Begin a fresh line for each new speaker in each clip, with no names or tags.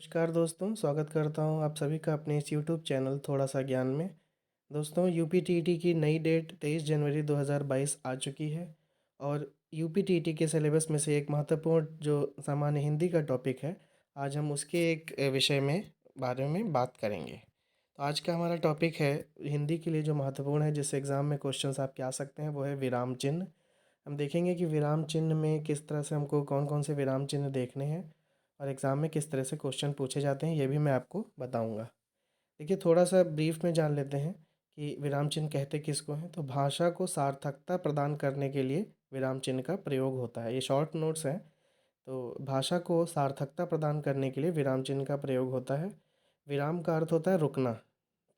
नमस्कार दोस्तों, स्वागत करता हूँ आप सभी का अपने इस यूट्यूब चैनल थोड़ा सा ज्ञान में। दोस्तों, यूपीटीईटी की नई डेट 23 जनवरी 2022 आ चुकी है और यूपीटीईटी के सिलेबस में से एक महत्वपूर्ण जो सामान्य हिंदी का टॉपिक है, आज हम उसके एक विषय में बारे में बात करेंगे। तो आज का हमारा टॉपिक है हिंदी के लिए जो महत्वपूर्ण है, जिससे एग्ज़ाम में क्वेश्चंस आपके आ सकते हैं, वो है विराम चिन्ह। हम देखेंगे कि विराम चिन्ह में किस तरह से हमको कौन-कौन से विराम चिन्ह देखने हैं और एग्ज़ाम में किस तरह से क्वेश्चन पूछे जाते हैं, ये भी मैं आपको बताऊँगा। देखिए, थोड़ा-सा ब्रीफ में जान लेते हैं कि विराम चिन्ह कहते किसको हैं। तो भाषा को सार्थकता प्रदान करने के लिए विराम चिन्ह का प्रयोग होता है। ये शॉर्ट नोट्स हैं। तो भाषा को सार्थकता प्रदान करने के लिए विराम चिन्ह का प्रयोग होता है। विराम का अर्थ होता है रुकना,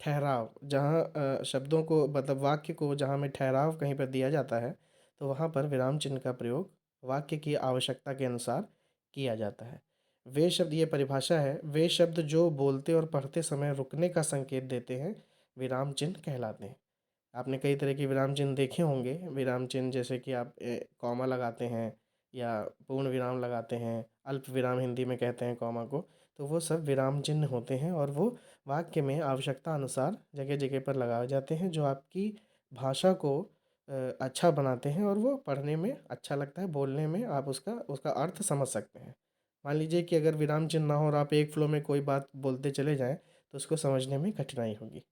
ठहराव। जहाँ शब्दों को मतलब वाक्य को जहाँ में ठहराव कहीं पर दिया जाता है, तो वहाँ पर विराम चिन्ह का प्रयोग वाक्य की आवश्यकता के अनुसार किया जाता है। वे शब्द, ये परिभाषा है, वे शब्द जो बोलते और पढ़ते समय रुकने का संकेत देते हैं, विराम चिन्ह कहलाते हैं। आपने कई तरह के विराम चिन्ह देखे होंगे। विराम चिन्ह जैसे कि आप कॉमा लगाते हैं या पूर्ण विराम लगाते हैं, अल्प विराम हिंदी में कहते हैं कॉमा को। तो वो सब विराम चिन्ह होते हैं और वो वाक्य में आवश्यकता अनुसार जगह-जगह पर लगाए जाते हैं, जो आपकी भाषा को अच्छा बनाते हैं और वो पढ़ने में अच्छा लगता है, बोलने में आप उसका उसका अर्थ समझ सकते हैं। मान लीजिए कि अगर विराम चिन्ह ना हो और आप एक फ्लो में कोई बात बोलते चले जाएँ, तो उसको समझने में कठिनाई होगी।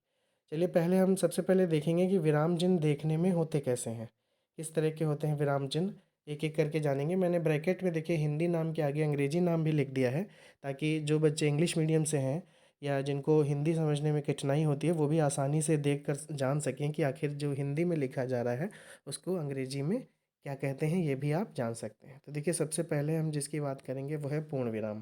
चलिए, पहले हम सबसे पहले देखेंगे कि विराम चिन्ह देखने में होते कैसे हैं, किस तरह के होते हैं विराम चिन्ह, एक-एक करके जानेंगे। मैंने ब्रैकेट में देखिए हिंदी नाम के आगे अंग्रेजी नाम भी लिख दिया है, ताकि जो बच्चे इंग्लिश मीडियम से हैं या जिनको हिंदी समझने में कठिनाई होती है, वो भी आसानी से देखकर जान सकें कि आखिर जो हिंदी में लिखा जा रहा है, उसको अंग्रेजी में क्या कहते हैं, ये भी आप जान सकते हैं। तो देखिए, सबसे पहले हम जिसकी बात करेंगे वो है पूर्ण विराम।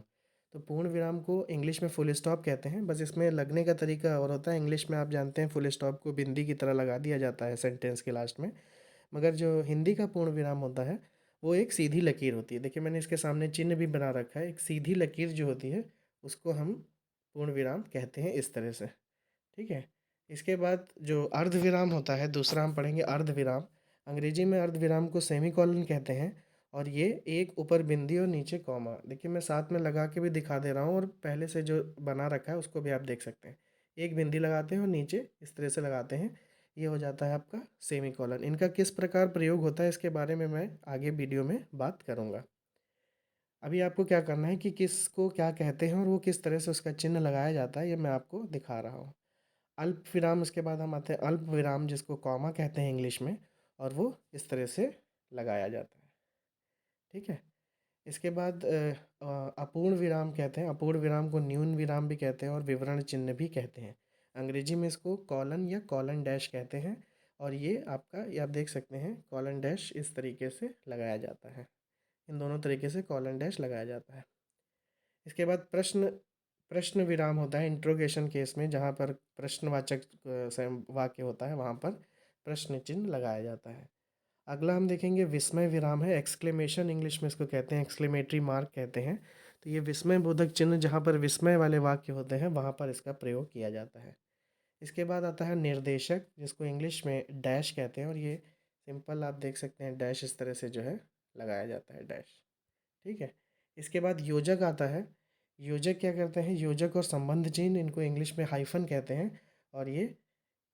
तो पूर्ण विराम को इंग्लिश में फुल स्टॉप कहते हैं, बस इसमें लगने का तरीका और होता है। इंग्लिश में आप जानते हैं फुल स्टॉप को बिंदी की तरह लगा दिया जाता है सेंटेंस के लास्ट में, मगर जो हिंदी का पूर्ण विराम होता है, वो एक सीधी लकीर होती है। देखिए, मैंने इसके सामने चिन्ह भी बना रखा है। एक सीधी लकीर जो होती है, उसको हम पूर्ण विराम कहते हैं, इस तरह से। ठीक है? इसके बाद जो अर्धविराम होता है, दूसरा हम पढ़ेंगे अर्धविराम। अंग्रेजी में अर्धविराम को सेमीकोलन कहते हैं और ये एक ऊपर बिंदी और नीचे कॉमा। देखिए, मैं साथ में लगा के भी दिखा दे रहा हूँ और पहले से जो बना रखा है उसको भी आप देख सकते हैं। एक बिंदी लगाते हैं और नीचे इस तरह से लगाते हैं, ये हो जाता है आपका सेमीकोलन। इनका किस प्रकार प्रयोग होता है, इसके बारे में मैं आगे वीडियो में बात करूँगा। अभी आपको क्या करना है कि किसको क्या कहते हैं और वो किस तरह से उसका चिन्ह लगाया जाता है, ये मैं आपको दिखा रहा हूँ। अल्प विराम, उसके बाद हम आते हैं अल्प विराम, जिसको कॉमा कहते हैं इंग्लिश में, और वो इस तरह से लगाया जाता है। ठीक है? इसके बाद अपूर्ण विराम कहते हैं। अपूर्ण विराम को न्यून विराम भी कहते हैं और विवरण चिन्ह भी कहते हैं। अंग्रेजी में इसको कॉलन या कॉलन डैश कहते हैं और ये आपका, ये आप देख सकते हैं, कॉलन डैश इस तरीके से लगाया जाता है। इन दोनों तरीके से कॉलन डैश लगाया जाता है। इसके बाद प्रश्न प्रश्न विराम होता है इंट्रोगेशन केस में, जहाँ पर प्रश्नवाचक वाक्य होता है, वहाँ पर प्रश्न चिन्ह लगाया जाता है। अगला हम देखेंगे विस्मय विराम है। एक्सक्लेमेशन इंग्लिश में इसको कहते हैं, एक्सक्लेमेटरी मार्क कहते हैं। तो ये विस्मय बोधक चिन्ह, जहाँ पर विस्मय वाले वाक्य होते हैं, वहाँ पर इसका प्रयोग किया जाता है। इसके बाद आता है निर्देशक, जिसको इंग्लिश में डैश कहते हैं और ये सिंपल आप देख सकते हैं, डैश इस तरह से जो है लगाया जाता है, डैश। ठीक है? इसके बाद योजक आता है। योजक क्या करते हैं, योजक और संबंध चिन्ह, इनको इंग्लिश में हाइफ़न कहते हैं और ये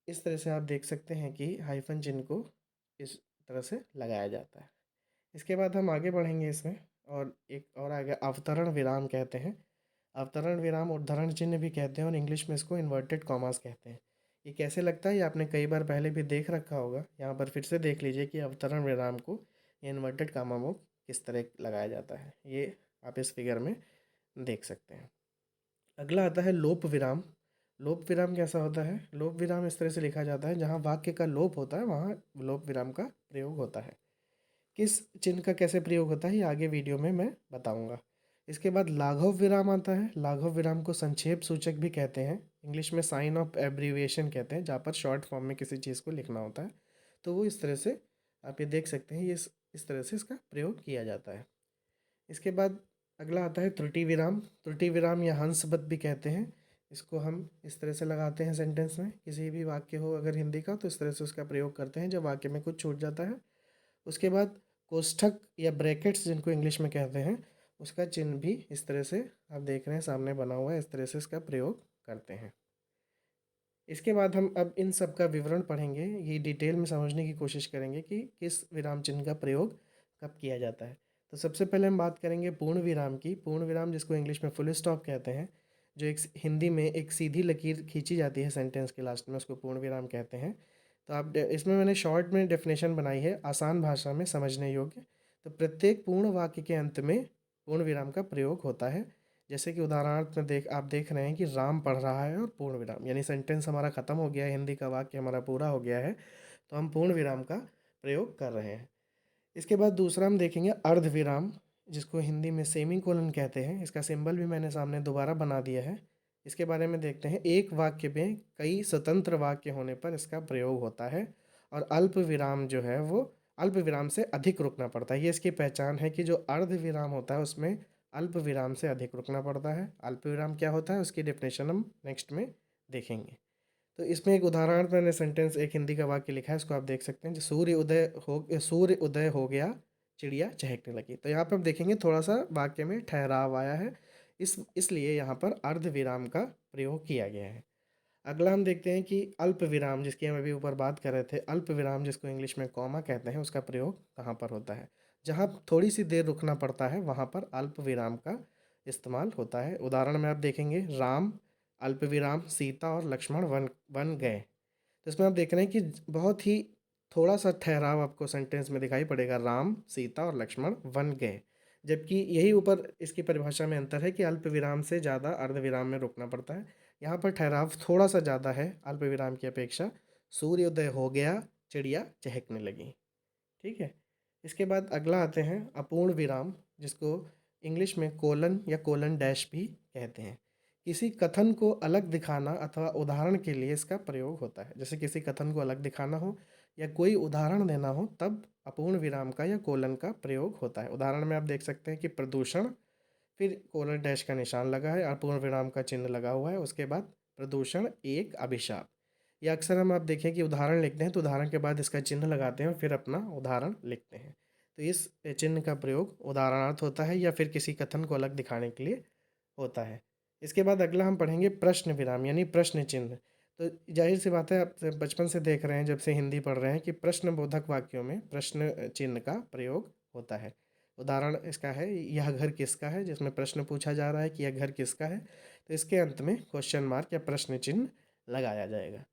इस तरह से आप देख सकते हैं कि हाइफ़न चिन्ह को इस तरह से लगाया जाता है। इसके बाद हम आगे बढ़ेंगे इसमें, और एक और आ गया अवतरण विराम कहते हैं। अवतरण विराम उद्धरण चिन्ह भी कहते हैं और इंग्लिश में इसको इन्वर्टेड कॉमास कहते हैं। ये कैसे लगता है, ये आपने कई बार पहले भी देख रखा होगा। यहाँ पर फिर से देख लीजिए कि अवतरण विराम को ये इन्वर्टेड कॉमा में किस तरह लगाया जाता है, ये आप इस फिगर में देख सकते हैं। अगला आता है लोप विराम। लोप विराम कैसा होता है, लोप विराम इस तरह से लिखा जाता है, जहाँ वाक्य का लोप होता है वहाँ लोप विराम का प्रयोग होता है। किस चिन्ह का कैसे प्रयोग होता है, ये आगे वीडियो में मैं बताऊंगा। इसके बाद लाघव विराम आता है। लाघव विराम को संक्षेप सूचक भी कहते हैं, इंग्लिश में साइन ऑफ एब्रीविएशन कहते हैं, जहाँ पर शॉर्ट फॉर्म में किसी चीज़ को लिखना होता है। तो वो इस तरह से आप ये देख सकते हैं, ये इस तरह से इसका प्रयोग किया जाता है। इसके बाद अगला आता है त्रुटि विराम। त्रुटि विराम या हंसबत भी कहते हैं। इसको हम इस तरह से लगाते हैं सेंटेंस में, किसी भी वाक्य हो अगर हिंदी का, तो इस तरह से उसका प्रयोग करते हैं जब वाक्य में कुछ छूट जाता है। उसके बाद कोष्ठक या ब्रैकेट्स, जिनको इंग्लिश में कहते हैं, उसका चिन्ह भी इस तरह से आप देख रहे हैं सामने बना हुआ है, इस तरह से इसका प्रयोग करते हैं। इसके बाद हम अब इन सब का विवरण पढ़ेंगे, ये डिटेल में समझने की कोशिश करेंगे कि किस विराम चिन्ह का प्रयोग कब किया जाता है। तो सबसे पहले हम बात करेंगे पूर्ण विराम की। पूर्ण विराम जिसको इंग्लिश में फुल स्टॉप कहते हैं, जो एक हिंदी में एक सीधी लकीर खींची जाती है सेंटेंस के लास्ट में, उसको पूर्ण विराम कहते हैं। तो आप इसमें मैंने शॉर्ट में डेफिनेशन बनाई है, आसान भाषा में समझने योग्य। तो प्रत्येक पूर्ण वाक्य के अंत में पूर्ण विराम का प्रयोग होता है। जैसे कि उदाहरणार्थ में आप देख रहे हैं कि राम पढ़ रहा है और पूर्ण विराम, यानी सेंटेंस हमारा ख़त्म हो गया है, हिंदी का वाक्य हमारा पूरा हो गया है, तो हम पूर्ण विराम का प्रयोग कर रहे हैं। इसके बाद दूसरा हम देखेंगे अर्ध विराम, जिसको हिंदी में सेमी कोलन कहते हैं। इसका सिंबल भी मैंने सामने दोबारा बना दिया है। इसके बारे में देखते हैं। एक वाक्य में कई स्वतंत्र वाक्य होने पर इसका प्रयोग होता है, और अल्प विराम जो है वो अल्प विराम से अधिक रुकना पड़ता है। ये इसकी पहचान है कि जो अर्ध विराम होता है उसमें अल्प विराम से अधिक रुकना पड़ता है। अल्प विराम क्या होता है उसकी डेफिनेशन हम नेक्स्ट में देखेंगे। तो इसमें एक उदाहरण मैंने सेंटेंस एक हिंदी का वाक्य लिखा है, इसको आप देख सकते हैं। जो सूर्य उदय हो गया, चिड़िया चहकने लगी। तो यहाँ पर आप देखेंगे थोड़ा सा वाक्य में ठहराव आया है, इसलिए यहाँ पर अर्ध विराम का प्रयोग किया गया है। अगला हम देखते हैं कि अल्प विराम, जिसकी हम अभी ऊपर बात कर रहे थे, अल्प विराम जिसको इंग्लिश में कॉमा कहते हैं, उसका प्रयोग कहाँ पर होता है। जहाँ थोड़ी सी देर रुकना पड़ता है वहाँ पर अल्प विराम का इस्तेमाल होता है। उदाहरण में आप देखेंगे, राम अल्प विराम सीता और लक्ष्मण वन वन गए। तो इसमें आप देख रहे हैं कि बहुत ही थोड़ा सा ठहराव आपको सेंटेंस में दिखाई पड़ेगा, राम सीता और लक्ष्मण वन गए। जबकि यही ऊपर इसकी परिभाषा में अंतर है कि अल्प विराम से ज़्यादा अर्ध विराम में रुकना पड़ता है। यहाँ पर ठहराव थोड़ा सा ज़्यादा है अल्प विराम की अपेक्षा। सूर्योदय हो गया, चिड़िया चहकने लगी। ठीक है। इसके बाद अगला आते हैं अपूर्ण विराम, जिसको इंग्लिश में कोलन या कोलन डैश भी कहते हैं। किसी कथन को अलग दिखाना अथवा उदाहरण के लिए इसका प्रयोग होता है। जैसे किसी कथन को अलग दिखाना हो या कोई उदाहरण देना हो, तब अपूर्ण विराम का या कोलन का प्रयोग होता है। उदाहरण में आप देख सकते हैं कि प्रदूषण, फिर कोलन डैश का निशान लगा है, अपूर्ण विराम का चिन्ह लगा हुआ है, उसके बाद प्रदूषण एक अभिशाप। या अक्सर हम आप देखें कि उदाहरण लिखते हैं तो उदाहरण के बाद इसका चिन्ह लगाते हैं और फिर अपना उदाहरण लिखते हैं। तो इस चिन्ह का प्रयोग उदाहरणार्थ होता है या फिर किसी कथन को अलग दिखाने के लिए होता है। इसके बाद अगला हम पढ़ेंगे प्रश्न विराम यानी प्रश्न चिन्ह। तो जाहिर सी बात है, आप बचपन से देख रहे हैं, जब से हिंदी पढ़ रहे हैं, कि प्रश्नबोधक वाक्यों में प्रश्न चिन्ह का प्रयोग होता है। उदाहरण इसका है, यह घर किसका है, जिसमें प्रश्न पूछा जा रहा है कि यह घर किसका है, तो इसके अंत में क्वेश्चन मार्क या प्रश्न चिन्ह लगाया जाएगा।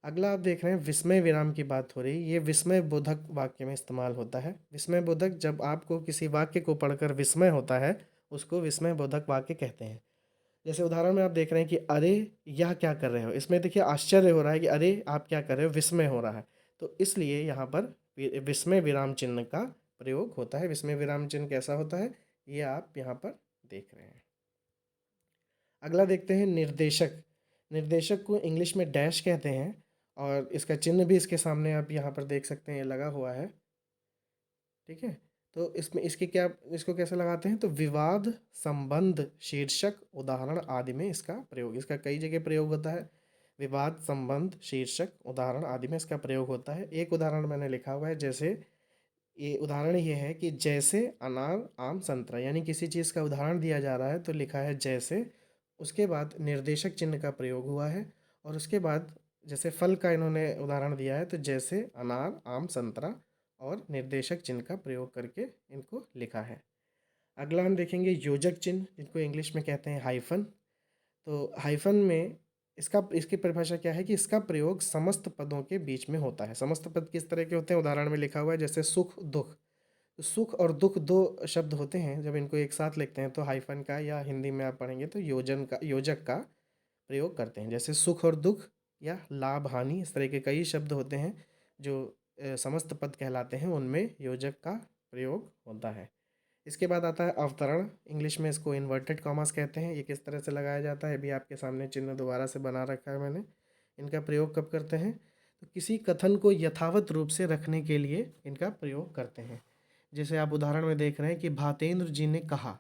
अगला आप देख रहे हैं विस्मय विराम की बात हो रही है। ये विस्मय बोधक वाक्य में इस्तेमाल होता है। विस्मय बोधक, जब आपको किसी वाक्य को पढ़कर विस्मय होता है, उसको विस्मय बोधक वाक्य कहते हैं। जैसे उदाहरण में आप देख रहे हैं कि अरे यह क्या कर रहे हो, इसमें देखिए आश्चर्य हो रहा है कि अरे आप क्या कर रहे हो, विस्मय हो रहा है। तो इसलिए यहाँ पर विस्मय विराम चिन्ह का प्रयोग होता है। विस्मय विराम चिन्ह कैसा होता है, ये आप यहाँ पर देख रहे हैं। अगला देखते हैं निर्देशक। निर्देशक को इंग्लिश में डैश कहते हैं, और इसका चिन्ह भी इसके सामने आप यहाँ पर देख सकते हैं, ये लगा हुआ है। ठीक है। तो इसमें इसके क्या, इसको कैसे लगाते हैं, तो विवाद संबंध शीर्षक उदाहरण आदि में इसका प्रयोग, इसका कई जगह प्रयोग होता है। विवाद संबंध शीर्षक उदाहरण आदि में इसका प्रयोग होता है। एक उदाहरण मैंने लिखा हुआ है, जैसे ये उदाहरण ये है कि जैसे अनार आम संतरा, यानी किसी चीज़ का उदाहरण दिया जा रहा है तो लिखा है जैसे, उसके बाद निर्देशक चिन्ह का प्रयोग हुआ है, और उसके बाद जैसे फल का इन्होंने उदाहरण दिया है तो जैसे अनार आम संतरा, और निर्देशक चिन्ह का प्रयोग करके इनको लिखा है। अगला हम देखेंगे योजक चिन्ह, जिनको इंग्लिश में कहते हैं हाइफन। तो हाइफन में इसकी परिभाषा क्या है कि इसका प्रयोग समस्त पदों के बीच में होता है। समस्त पद किस तरह के होते हैं, उदाहरण में लिखा हुआ है, जैसे सुख दुख। तो सुख और दुख दो शब्द होते हैं, जब इनको एक साथ लिखते हैं तो हाइफन का, या हिंदी में आप पढ़ेंगे तो योजक का प्रयोग करते हैं। जैसे सुख और दुख या लाभ हानि, इस तरह के कई शब्द होते हैं जो समस्त पद कहलाते हैं, उनमें योजक का प्रयोग होता है। इसके बाद आता है अवतरण। इंग्लिश में इसको इन्वर्टेड कॉमास कहते हैं। ये किस तरह से लगाया जाता है, अभी आपके सामने चिन्ह दोबारा से बना रखा है मैंने। इनका प्रयोग कब करते हैं, तो किसी कथन को यथावत रूप से रखने के लिए इनका प्रयोग करते हैं। जैसे आप उदाहरण में देख रहे हैं कि भातेंद्र जी ने कहा,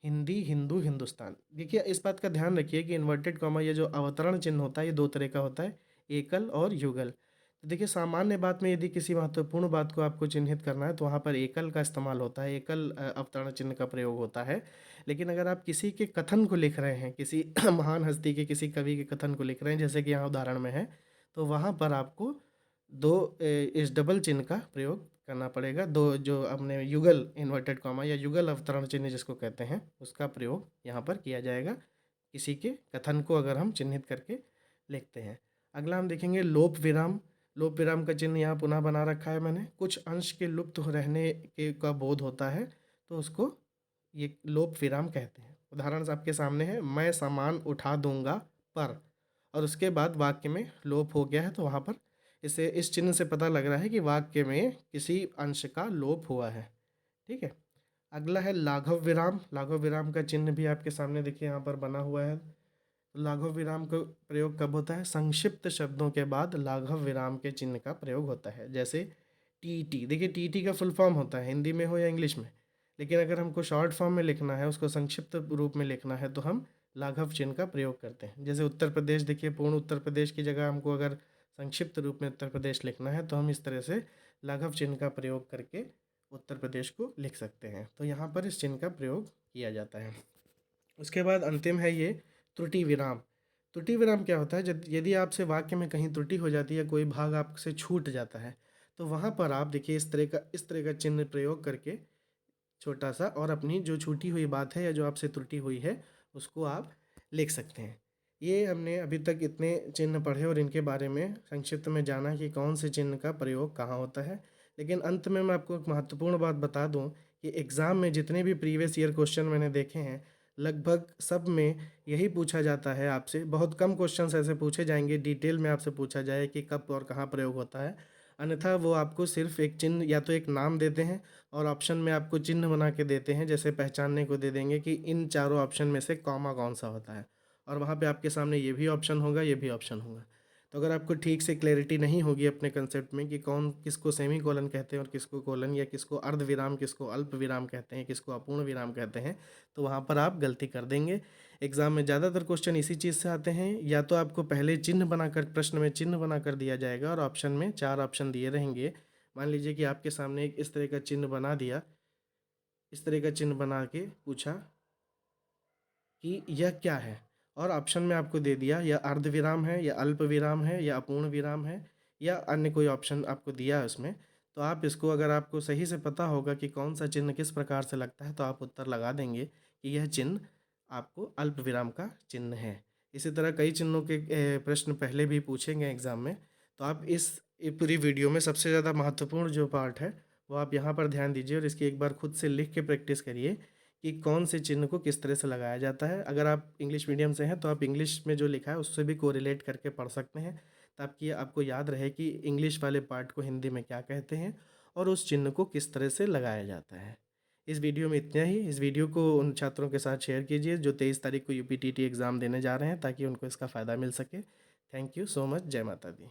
हिंदी हिंदू हिंदुस्तान। देखिए इस बात का ध्यान रखिए कि इन्वर्टेड कॉमा, ये जो अवतरण चिन्ह होता है, ये दो तरह का होता है, एकल और युगल। तो देखिए सामान्य बात में यदि किसी महत्वपूर्ण बात को आपको चिन्हित करना है तो वहाँ पर एकल का इस्तेमाल होता है, एकल अवतरण चिन्ह का प्रयोग होता है। लेकिन अगर आप किसी के कथन को लिख रहे हैं, किसी महान हस्ती के, किसी कवि के कथन को लिख रहे हैं, जैसे कि यहाँ उदाहरण में है, तो वहाँ पर आपको 2 इस डबल चिन्ह का प्रयोग करना पड़ेगा। 2 जो हमने युगल इन्वर्टेड कॉमा या युगल अवतरण चिन्ह जिसको कहते हैं, उसका प्रयोग यहाँ पर किया जाएगा, किसी के कथन को अगर हम चिन्हित करके लिखते हैं। अगला हम देखेंगे लोप विराम। लोप विराम का चिन्ह यहाँ पुनः बना रखा है मैंने। कुछ अंश के लुप्त हो रहने के का बोध होता है तो उसको ये लोप विराम कहते हैं। उदाहरण आपके सामने है, मैं सामान उठा दूंगा पर, और उसके बाद वाक्य में लोप हो गया है, तो वहाँ पर इसे इस चिन्ह से पता लग रहा है कि वाक्य में किसी अंश का लोप हुआ है। ठीक है। अगला है लाघव विराम। लाघव विराम का चिन्ह भी आपके सामने देखिए यहाँ पर बना हुआ है। लाघव विराम का प्रयोग कब होता है? संक्षिप्त शब्दों के बाद लाघव विराम के चिन्ह का प्रयोग होता है। जैसे टीटी, देखिए टीटी का फुल फॉर्म होता है, हिंदी में हो या इंग्लिश में, लेकिन अगर हमको शॉर्ट फॉर्म में लिखना है, उसको संक्षिप्त रूप में लिखना है, तो हम लाघव चिन्ह का प्रयोग करते हैं। जैसे उत्तर प्रदेश, देखिए पूर्ण उत्तर प्रदेश की जगह हमको अगर संक्षिप्त रूप में उत्तर प्रदेश लिखना है तो हम इस तरह से लाघव चिन्ह का प्रयोग करके उत्तर प्रदेश को लिख सकते हैं। तो यहाँ पर इस चिन्ह का प्रयोग किया जाता है। उसके बाद अंतिम है ये त्रुटि विराम। त्रुटि विराम क्या होता है? जब यदि आपसे वाक्य में कहीं त्रुटि हो जाती है, कोई भाग आपसे छूट जाता है, तो वहाँ पर आप देखिए इस तरह का चिन्ह प्रयोग करके छोटा सा, और अपनी जो छूटी हुई बात है या जो आपसे त्रुटि हुई है उसको आप लिख सकते हैं। ये हमने अभी तक इतने चिन्ह पढ़े और इनके बारे में संक्षिप्त में जाना कि कौन से चिन्ह का प्रयोग कहाँ होता है। लेकिन अंत में मैं आपको एक महत्वपूर्ण बात बता दूं कि एग्ज़ाम में जितने भी प्रीवियस ईयर क्वेश्चन मैंने देखे हैं, लगभग सब में यही पूछा जाता है आपसे। बहुत कम क्वेश्चंस ऐसे पूछे जाएंगे डिटेल में आपसे पूछा जाए कि कब और कहाँ प्रयोग होता है, अन्यथा वो आपको सिर्फ एक चिन्ह या तो एक नाम देते हैं और ऑप्शन में आपको चिन्ह बना के देते हैं, जैसे पहचानने को दे देंगे कि इन चारों ऑप्शन में से कॉमा कौन सा होता है, और वहाँ पे आपके सामने ये भी ऑप्शन होगा, ये भी ऑप्शन होगा। तो अगर आपको ठीक से क्लैरिटी नहीं होगी अपने कंसेप्ट में कि कौन किसको सेमी कोलन कहते हैं और किसको कोलन, या किसको अर्ध विराम, किसको अल्प विराम कहते हैं, किसको अपूर्ण विराम कहते हैं, तो वहाँ पर आप गलती कर देंगे। एग्ज़ाम में ज़्यादातर क्वेश्चन इसी चीज़ से आते हैं, या तो आपको पहले चिन्ह बनाकर, प्रश्न में चिन्ह बनाकर दिया जाएगा और ऑप्शन में 4 ऑप्शन दिए रहेंगे। मान लीजिए कि आपके सामने एक इस तरह का चिन्ह बना दिया, इस तरह का चिन्ह बना के पूछा कि यह क्या है, और ऑप्शन में आपको दे दिया या अर्ध विराम है, या अल्प विराम है, या अपूर्ण विराम है, या अन्य कोई ऑप्शन आपको दिया है उसमें, तो आप इसको, अगर आपको सही से पता होगा कि कौन सा चिन्ह किस प्रकार से लगता है, तो आप उत्तर लगा देंगे कि यह चिन्ह आपको अल्प विराम का चिन्ह है। इसी तरह कई चिन्हों के प्रश्न पहले भी पूछेंगे एग्ज़ाम में, तो आप इस पूरी वीडियो में सबसे ज़्यादा महत्वपूर्ण जो पार्ट है वो आप यहाँ पर ध्यान दीजिए और इसकी एक बार खुद से लिख के प्रैक्टिस करिए कि कौन से चिन्ह को किस तरह से लगाया जाता है। अगर आप इंग्लिश मीडियम से हैं तो आप इंग्लिश में जो लिखा है उससे भी कोरिलेट करके पढ़ सकते हैं, ताकि आपको याद रहे कि इंग्लिश वाले पार्ट को हिंदी में क्या कहते हैं और उस चिन्ह को किस तरह से लगाया जाता है। इस वीडियो में इतना ही। इस वीडियो को उन छात्रों के साथ शेयर कीजिए जो 23 तारीख को यूपीटीटी एग्ज़ाम देने जा रहे हैं, ताकि उनको इसका फ़ायदा मिल सके। Thank you so much. जय माता दी।